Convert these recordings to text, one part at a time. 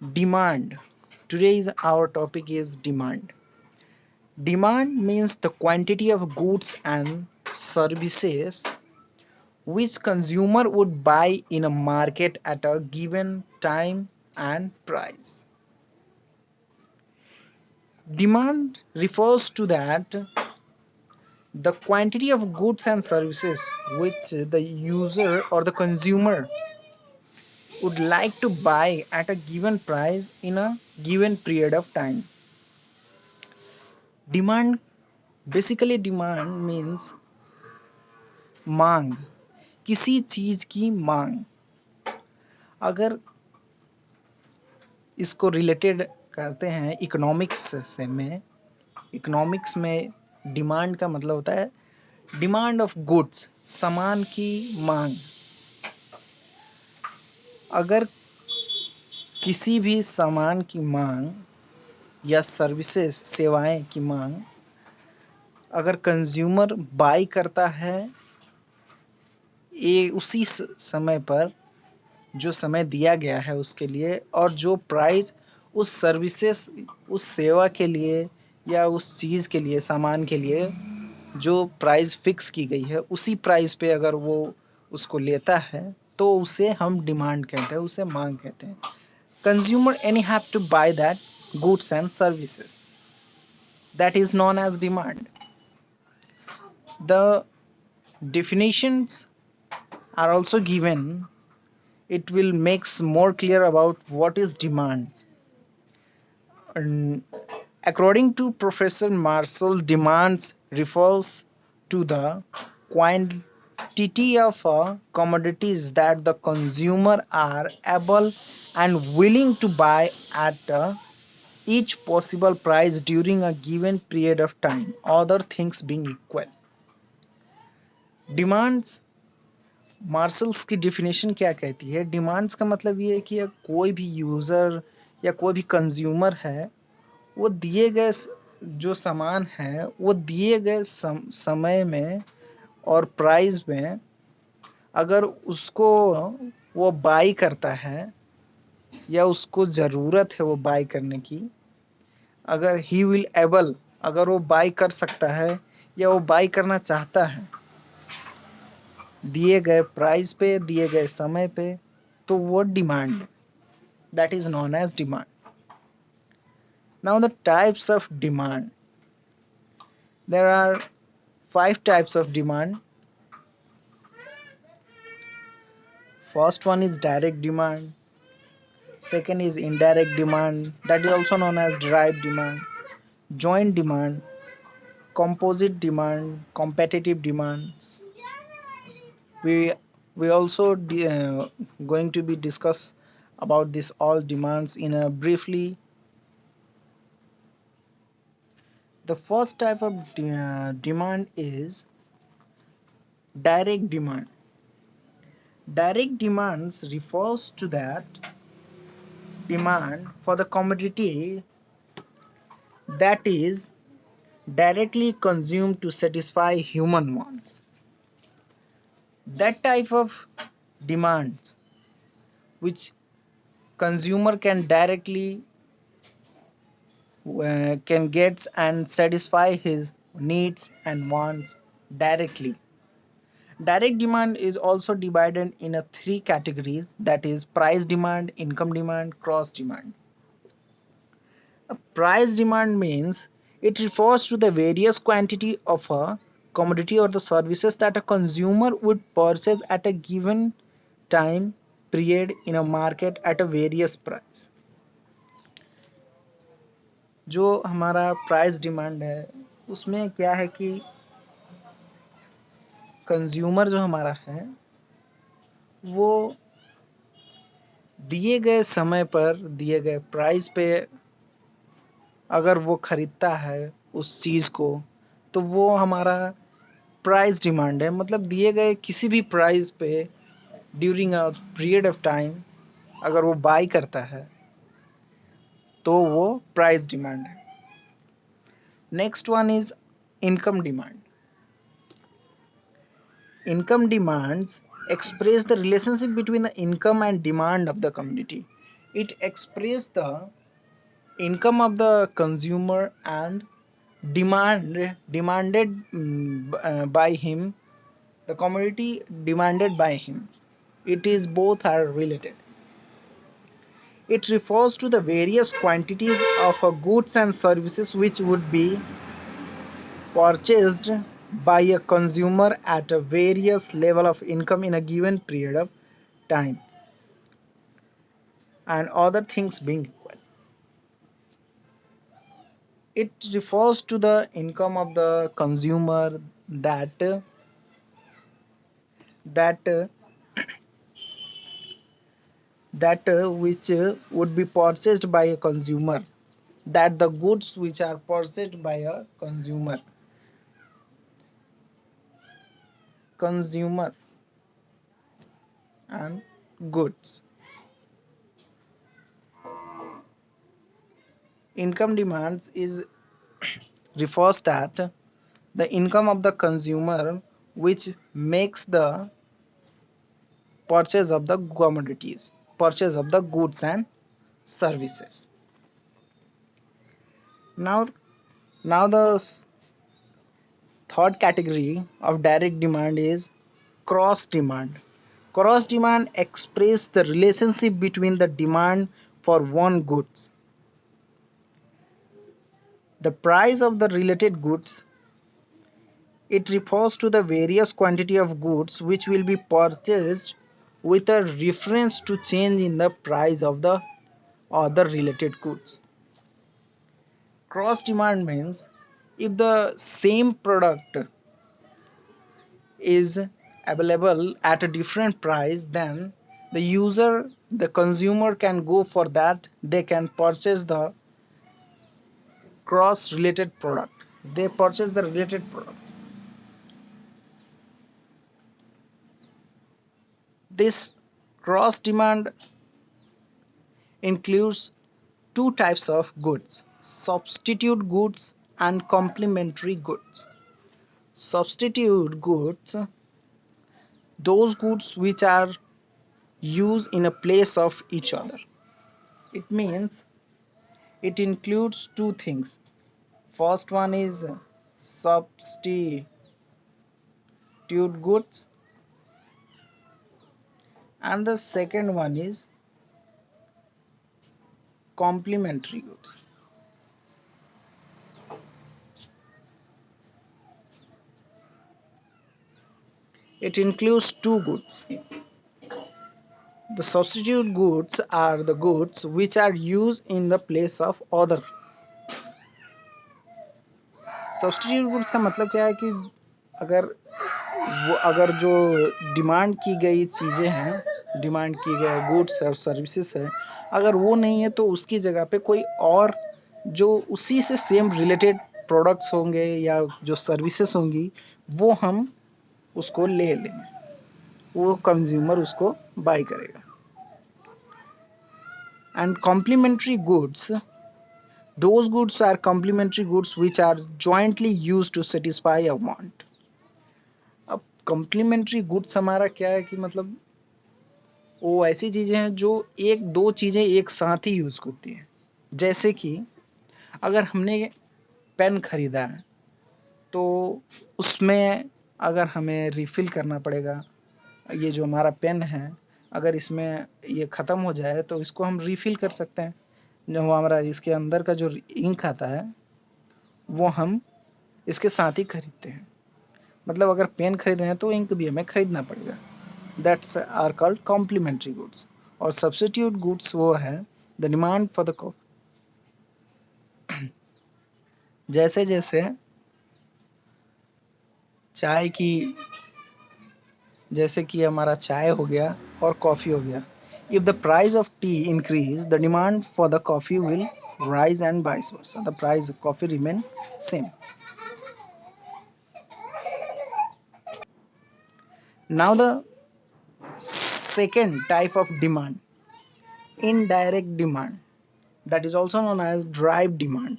Demand. Today's our topic is demand. Demand means the quantity of goods and services which consumer would buy in a market at a given time and price. Demand refers to that the quantity of goods and services which the user or the consumer would like to buy at a given price in a given period of time. Demand, basically demand means मांग, किसी चीज की मांग. अगर इसको related करते हैं economics से में, इकोनॉमिक्स में डिमांड का मतलब होता है डिमांड ऑफ गुड्स, सामान की मांग. अगर किसी भी सामान की मांग या सर्विसेज सेवाएं की मांग अगर कंज्यूमर बाय करता है ये उसी समय पर जो समय दिया गया है उसके लिए और जो प्राइस उस सर्विसेज उस सेवा के लिए या उस चीज़ के लिए सामान के लिए जो प्राइस फिक्स की गई है उसी प्राइस पे अगर वो उसको लेता है तो उसे हम डिमांड कहते हैं, उसे मांग कहते हैं. Consumer any have to buy that goods and services. That is known as demand. The definitions are also given. It will makes more clear about what is demand. And according to Professor Marshall, demands refers to the quantity of commodities that the consumer are able and willing to buy at each possible price during a given period of time, other things being equal. Demands, marshals की definition क्या कहती है? Demands का मतलब ये है कि कोई भी यूज़र या कोई भी कंज्यूमर है वो दिए गए जो सामान है वो दिए गए समय में और प्राइस में अगर उसको वो बाई करता है या उसको ज़रूरत है वो बाई करने की, अगर ही विल एबल, अगर वो बाई कर सकता है या वो बाई करना चाहता है दिए गए प्राइस पे दिए गए समय पे, तो वो demand, that is known as demand. Now the types of demand. There are 5 types of demand. First one is direct demand, second is indirect demand, that is also known as derived demand, joint demand, composite demand, competitive demands. We also going to be discuss about this all demands in a briefly. The first type of demand is direct demand. Direct demands refers to that demand for the commodity that is directly consumed to satisfy human wants. That type of demands which consumer can directly can get and satisfy his needs and wants directly. Direct demand is also divided in a 3 categories, that is price demand, income demand, cross demand. A price demand means it refers to the various quantity of a commodity or the services that a consumer would purchase at a given time period in a market at a various price. जो हमारा price demand है उसमें क्या है कि consumer जो हमारा है वो दिए गए समय पर दिए गए प्राइस पे अगर वो खरीदता है उस चीज़ को तो वो हमारा प्राइस डिमांड है. मतलब दिए गए किसी भी प्राइस पे during a period of time अगर वो बाई करता है तो वो प्राइस डिमांड है. Next one is income demand. Income demands express the relationship between the income and demand of the community. It expresses the income of the consumer and demanded by him, the commodity demanded by him. It is both are related. It refers to the various quantities of goods and services which would be purchased by a consumer at a various level of income in a given period of time, and other things being equal. It refers to the income of the consumer that which would be purchased by a consumer, that the goods which are purchased by a consumer and goods. Income demands is refers that the income of the consumer which makes the purchase of the commodities, purchase of the goods and services. Now now the third category of direct demand is cross demand. Cross demand expresses the relationship between the demand for one goods, the price of the related goods. It refers to the various quantity of goods which will be purchased with a reference to change in the price of the other related goods. Cross demand means if the same product is available at a different price, then the consumer can go for that, they can purchase the cross related product, they purchase the related product. This cross demand includes two types of goods: substitute goods and complementary goods. Substitute goods, those goods which are used in a place of each other. It means it includes two things. First one is substitute goods, and the second one is complementary goods. It includes two goods. The substitute goods are the goods which are used in the place of other. Substitute goods का मतलब क्या है कि अगर अगर जो demand की गई चीज़ें हैं, डिमांड की गए गुड्स और सर्विसेज है, अगर वो नहीं है तो उसकी जगह पे कोई और जो उसी से सेम रिलेटेड प्रोडक्ट्स होंगे या जो सर्विसेज होंगी वो हम उसको ले लेंगे, वो कंज्यूमर उसको बाय करेगा. And complementary goods, those goods are complementary goods which are jointly used to satisfy a want. अब complementary goods हमारा क्या है कि मतलब वो ऐसी चीजें हैं जो एक दो चीजें एक साथ ही यूज होती हैं. जैसे कि अगर हमने पेन खरीदा है तो उसमें अगर हमें रिफिल करना पड़ेगा, ये जो हमारा पेन है अगर इसमें ये ख़त्म हो जाए तो इसको हम रिफिल कर सकते हैं. जो हमारा इसके अंदर का जो इंक आता है वो हम इसके साथ ही खरीदते हैं. मतलब अगर पेन खरीद रहे हैं तो इंक भी हमें खरीदना पड़ेगा. That's are called complementary goods. और सब्स्टिट्यूट गुड्स वो है the demand for the coffee. जैसे जैसे चाय की, जैसे कि हमारा चाय हो गया और कॉफ़ी हो गया. If the price of tea increase, the demand for the coffee will rise and vice versa. The price of coffee remain same. Now the second type of demand, indirect demand, that is also known as drive demand.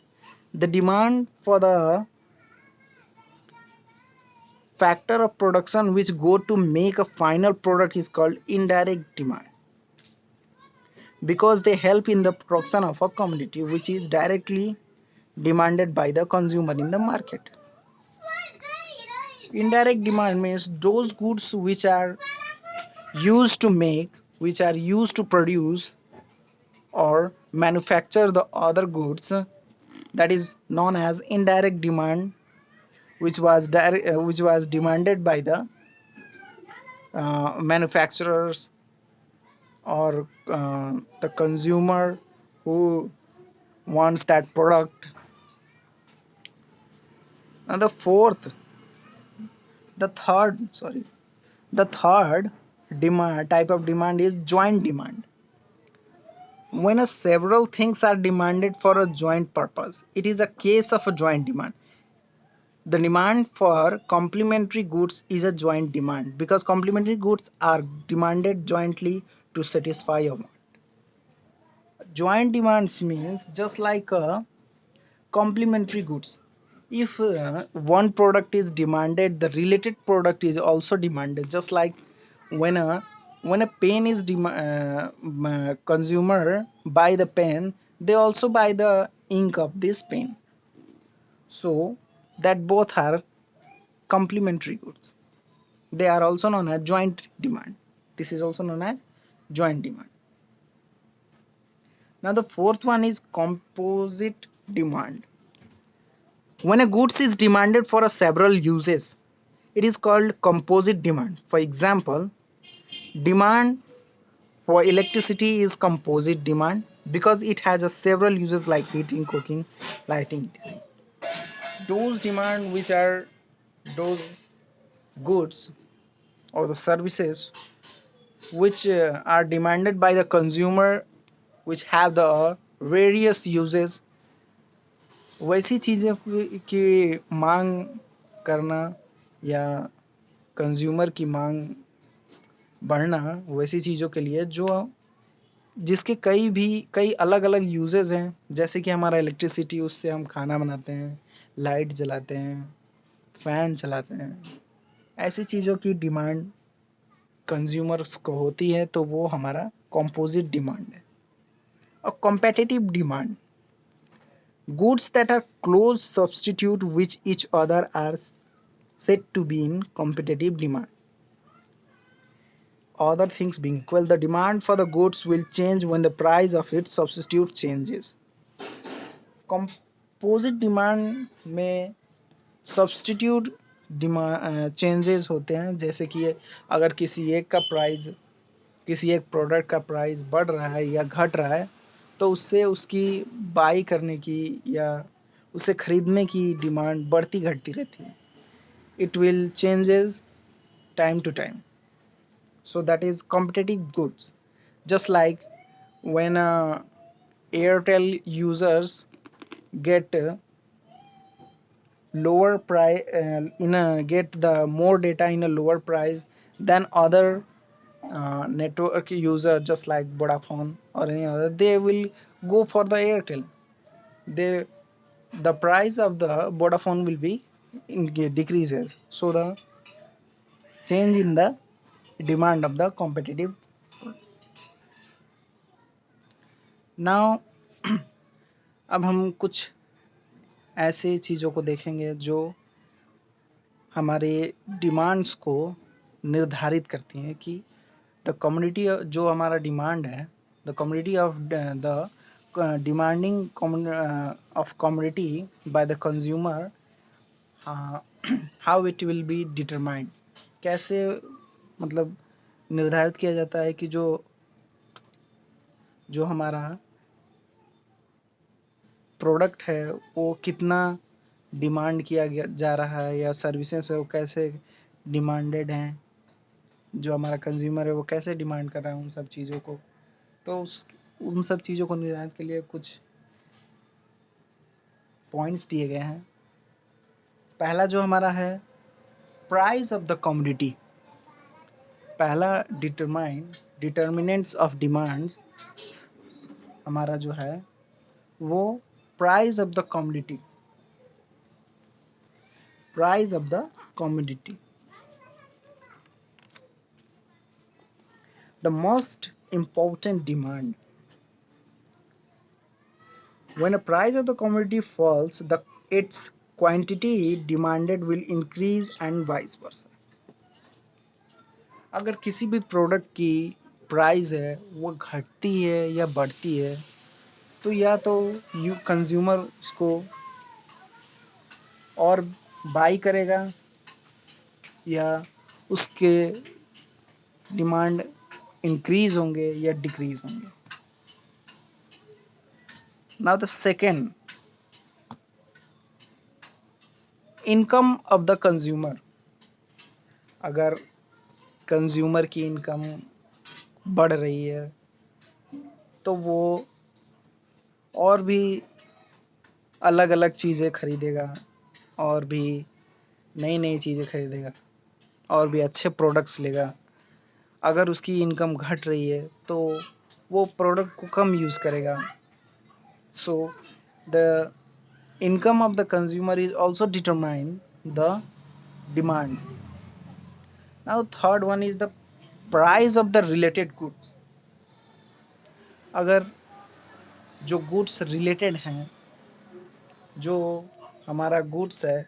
The demand for the factor of production which go to make a final product is called indirect demand. because they help in the production of a commodity which is directly demanded by the consumer in the market. Indirect demand means those goods which are used to make, which are used to produce or manufacture the other goods, that is known as indirect demand, which was demanded by the manufacturers or the consumer who wants that product. And the third demand type of demand is joint demand. When several things are demanded for a joint purpose, it is a case of a joint demand. The demand for complementary goods is a joint demand because complementary goods are demanded jointly to satisfy a want. Joint demands means just like complementary goods. If one product is demanded, the related product is also demanded. Just like when a pen is consumer buy the pen, they also buy the ink of this pen. So that both are complementary goods. They are also known as joint demand. This is also known as joint demand. Now the fourth one is composite demand. When a goods is demanded for a several uses, it is called composite demand. For example, demand for electricity is composite demand because it has a several uses like heating, cooking, lighting, etc. Those demand which are those goods or the services which are demanded by the consumer, which have the various uses, वैसी चीज़ों की मांग करना या consumer की मांग बढ़ना वैसी चीज़ों के लिए जो जिसके कई अलग अलग यूजेस हैं, जैसे कि हमारा इलेक्ट्रिसिटी, उससे हम खाना बनाते हैं, लाइट जलाते हैं, फैन चलाते हैं, ऐसी चीज़ों की डिमांड कंज्यूमर्स को होती है, तो वो हमारा कंपोजिट डिमांड है. और competitive demand, goods that are close substitute with each other are said to be in competitive demand. Other things being equal, the demand for the goods will change when the price of its substitute changes. Composite demand में substitute changes होते हैं, जैसे कि अगर किसी एक product का price बढ़ रहा है या घट रहा है, तो उससे उसकी बाई करने की या उसे खरीदने की डिमांड बढ़ती घटती रहती है. It will changes time to time. So that is competitive goods. Just like when Airtel users get lower price get the more data in a lower price than other network user, just like Vodafone or any other, they will go for the Airtel. They the price of the Vodafone will be decreases. So the change in the demand of the competitive. Now अब हम कुछ ऐसे चीज़ों को देखेंगे जो हमारे demands को निर्धारित करती हैं कि द कम्युनिटी जो हमारा डिमांड है, the community of the demanding of community by the consumer, how it will be determined. कैसे मतलब निर्धारित किया जाता है कि जो हमारा प्रोडक्ट है वो कितना डिमांड किया जा रहा है, या सर्विसेज है वो कैसे डिमांडेड हैं, जो हमारा कंज्यूमर है वो कैसे डिमांड कर रहा है उन सब चीज़ों को. तो उन सब चीज़ों को निर्धारित के लिए कुछ पॉइंट्स दिए गए हैं. पहला जो हमारा है प्राइस ऑफ द कमोडिटी. पहला डिटर्मिनेंट्स ऑफ डिमांड्स हमारा जो है वो price of the commodity. Price of the commodity. The most important demand When a price of the commodity falls, the its quantity demanded will increase and vice versa. अगर किसी भी product की price है वो घटती है या बढ़ती है, तो या तो यू कंज्यूमर उसको और बाई करेगा या उसके डिमांड इंक्रीज होंगे या डिक्रीज होंगे. Now the second, income of the consumer. अगर कंज्यूमर की इनकम बढ़ रही है तो वो और भी अलग अलग चीज़ें खरीदेगा और भी नई नई चीज़ें खरीदेगा और भी अच्छे प्रोडक्ट्स लेगा. अगर उसकी इनकम घट रही है तो वो प्रोडक्ट को कम यूज़ करेगा. So the income of the consumer is also determine the demand. Now third one is the price of the related goods. अगर जो goods related हैं, जो हमारा goods है,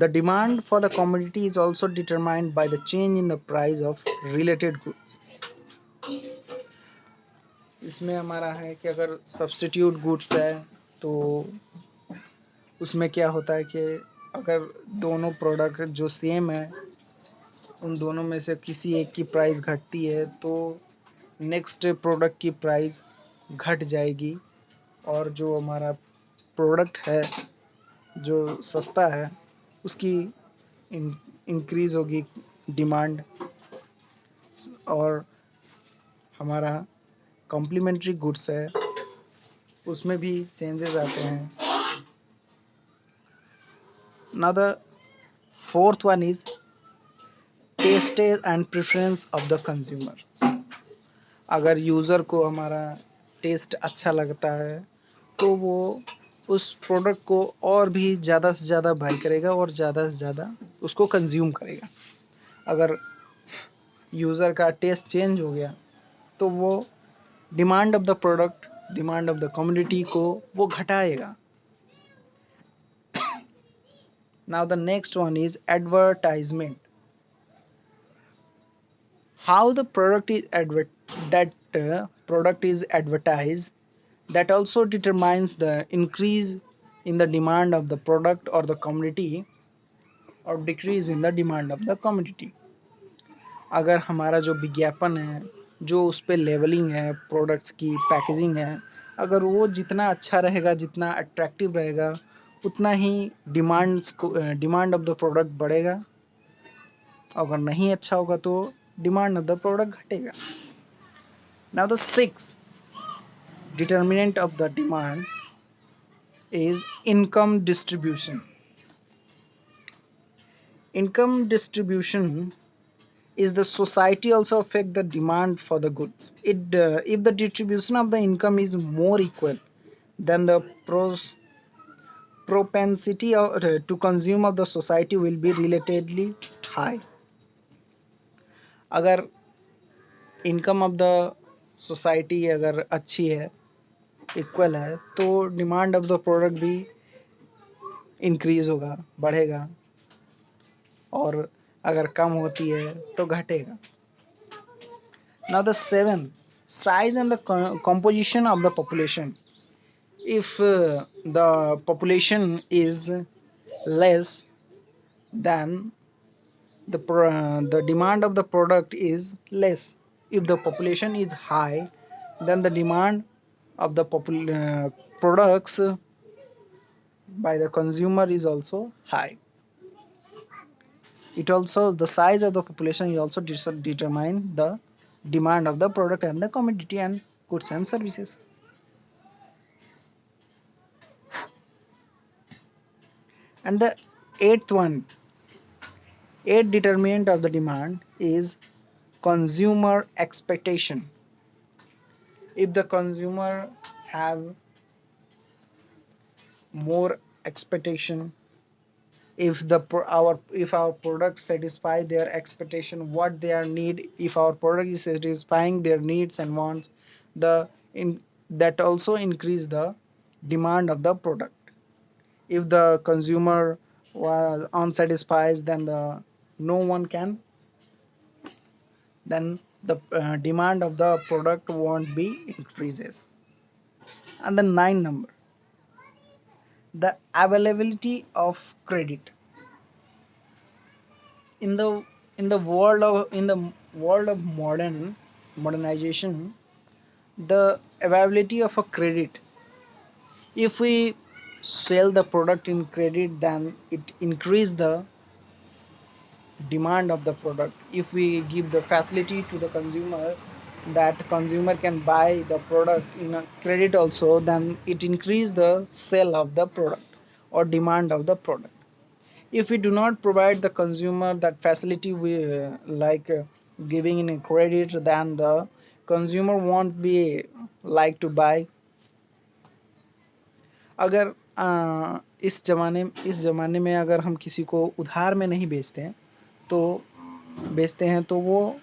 the demand for the commodity is also determined by the change in the price of related goods. इसमें हमारा है कि अगर सब्स्टिट्यूट गुड्स है तो उसमें क्या होता है कि अगर दोनों प्रोडक्ट जो सेम है उन दोनों में से किसी एक की प्राइस घटती है तो नेक्स्ट प्रोडक्ट की प्राइस घट जाएगी और जो हमारा प्रोडक्ट है जो सस्ता है उसकी इंक्रीज होगी डिमांड और हमारा कॉम्प्लीमेंट्री गुड्स है उसमें भी चेंजेस आते हैं. Now the fourth one is taste and preference of the consumer. अगर यूज़र को हमारा टेस्ट अच्छा लगता है तो वो उस प्रोडक्ट को और भी ज़्यादा से ज़्यादा बाई करेगा और ज़्यादा से ज़्यादा उसको कंज्यूम करेगा. अगर यूज़र का टेस्ट चेंज हो गया तो वो demand of the product, demand of the community को वो घटाएगा. Now the next one is advertisement. How the product is product is advertised, that also determines the increase in the demand of the product or the commodity or decrease in the demand of the commodity. अगर हमारा जो विज्ञापन है, जो उस पर levelling है, products की पैकेजिंग है, अगर वो जितना अच्छा रहेगा, जितना अट्रैक्टिव रहेगा, उतना ही डिमांड ऑफ द प्रोडक्ट बढ़ेगा. अगर नहीं अच्छा होगा तो डिमांड ऑफ द प्रोडक्ट घटेगा. Now the sixth determinant of the demand is income distribution. Income distribution is the society also affect the demand for the goods. If the distribution of the income is more equal, then the propensity to consume of the society will be relatively high. अगर income of the society अगर अच्छी है, equal है, तो demand of the product भी increase होगा, बढ़ेगा और अगर कम होती है तो घटेगा. Now the seventh, size and the composition of the population. If the population is less, then the demand of the product is less. If the population is high, then the demand of the products by the consumer is also high. It also, the size of the population is also determine the demand of the product and the commodity and goods and services. And the eighth one, eighth determinant of the demand is consumer expectation. If the consumer have more expectation, if the if our product satisfy their expectation, what they are need, if our product is satisfying their needs and wants, the in that also increase the demand of the product. If the consumer was unsatisfied, then no one can, then the demand of the product won't be increases. And the nine number, the availability of credit. in the in the world of modernization, the availability of a credit, if we sell the product in credit, then it increase the demand of the product. If we give the facility to the consumer, that consumer can buy the product in a credit also, then it increase the sale of the product or demand of the product. If we do not provide the consumer that facility, we giving in credit, then the consumer won't be like to buy. अगर इस जमाने में अगर हम किसी को उधार में नहीं बेचते हैं, तो बेचते हैं तो वो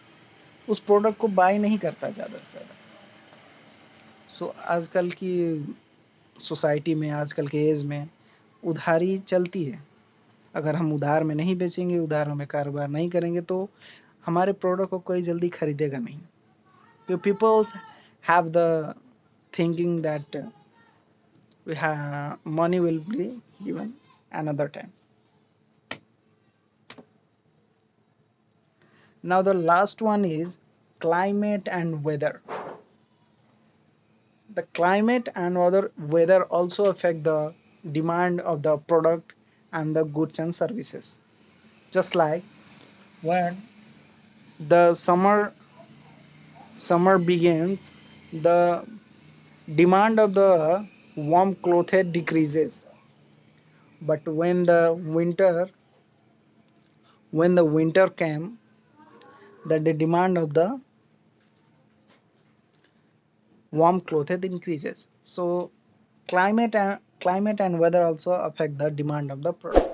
उस प्रोडक्ट को बाय नहीं करता ज़्यादा से ज़्यादा। सो आजकल की सोसाइटी में, आजकल के एज में उधारी चलती है। अगर हम उधार में नहीं बेचेंगे, उधार में कारोबार नहीं करेंगे, तो हमारे प्रोडक्ट को कोई जल्दी खरीदेगा नहीं। तो peoples have the thinking that money will be given another time. Now the last one is climate and weather. The climate and weather also affect the demand of the product and the goods and services. Just like when the summer begins, the demand of the warm clothes decreases, but when the winter came, the demand of the warm clothes increases. So climate and weather also affect the demand of the product.